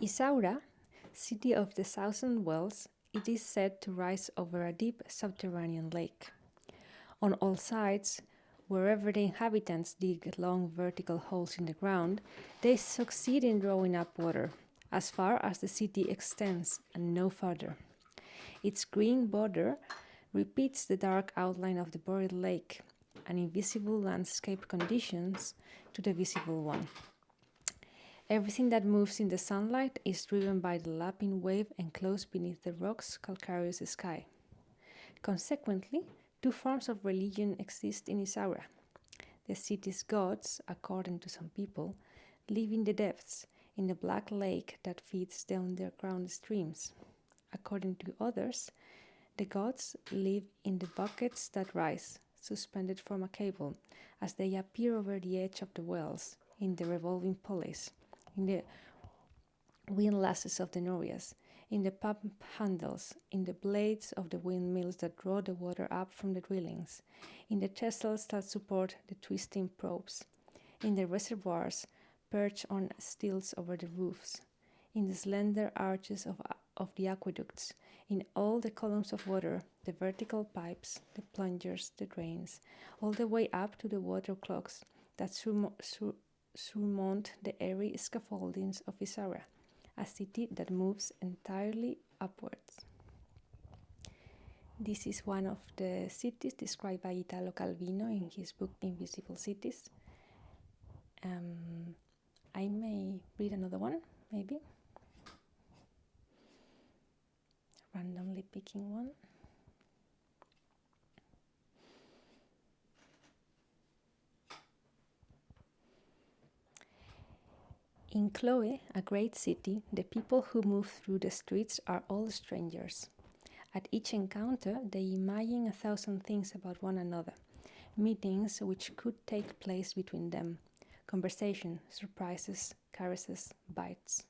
Isaura, city of the thousand wells, it is said to rise over a deep subterranean lake. On all sides, wherever the inhabitants dig long vertical holes in the ground, they succeed in drawing up water, as far as the city extends and no further. Its green border repeats the dark outline of the buried lake, an invisible landscape conditions to the visible one. Everything that moves in the sunlight is driven by the lapping wave enclosed beneath the rock's calcareous sky. Consequently, two forms of religion exist in Isaura. The city's gods, according to some people, live in the depths, in the black lake that feeds the underground streams. According to others, the gods live in the buckets that rise, suspended from a cable, as they appear over the edge of the wells, in the revolving pulleys, in the windlasses of the norias, in the pump handles, in the blades of the windmills that draw the water up from the drillings, in the trestles that support the twisting probes, in the reservoirs perched on stilts over the roofs, in the slender arches of the aqueducts, in all the columns of water, the vertical pipes, the plungers, the drains, all the way up to the water clocks that surmount the airy scaffoldings of Isaura, a city that moves entirely upwards. This is one of the cities described by Italo Calvino in his book Invisible Cities. I may read another one, maybe. Randomly picking one. In Chloe, a great city, the people who move through the streets are all strangers. At each encounter, they imagine 1,000 things about one another, meetings which could take place between them, conversation, surprises, caresses, bites.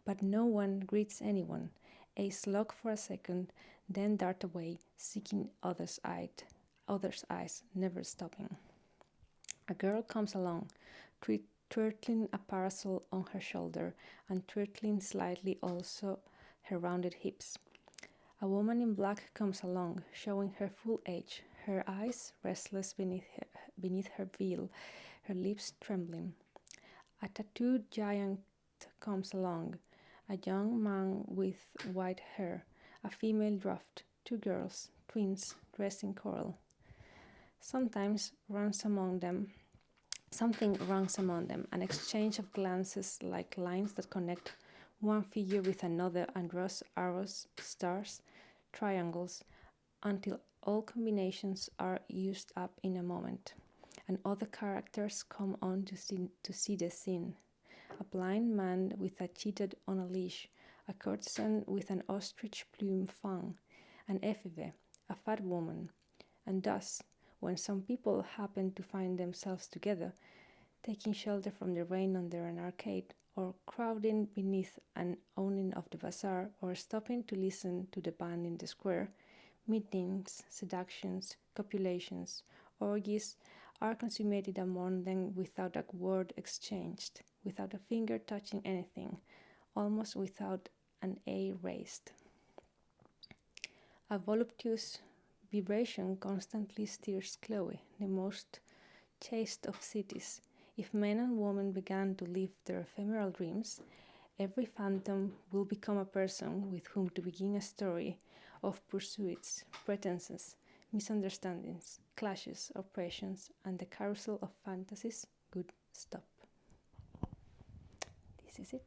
But no one greets anyone, a slug for a second, then dart away, seeking others' eyes, never stopping. A girl comes along, twirling a parasol on her shoulder and twirling slightly also her rounded hips. A woman in black comes along, showing her full age, her eyes restless beneath her veil, her lips trembling. A tattooed giant comes along, a young man with white hair, a female draft, two girls, twins, dressed in coral. Something runs among them, an exchange of glances like lines that connect one figure with another and draws arrows, stars, triangles, until all combinations are used up in a moment, and other characters come on to see the scene. A blind man with a cheetah on a leash, a courtesan with an ostrich plume fan, an effive, a fat woman, and thus, when some people happen to find themselves together, taking shelter from the rain under an arcade, or crowding beneath an awning of the bazaar, or stopping to listen to the band in the square, meetings, seductions, copulations, orgies are consummated among them without a word exchanged, without a finger touching anything, almost without an eye raised. A voluptuous vibration constantly stirs Chloe, the most chaste of cities. If men and women began to live their ephemeral dreams, every phantom will become a person with whom to begin a story of pursuits, pretenses, misunderstandings, clashes, oppressions, and the carousel of fantasies would stop. This is it.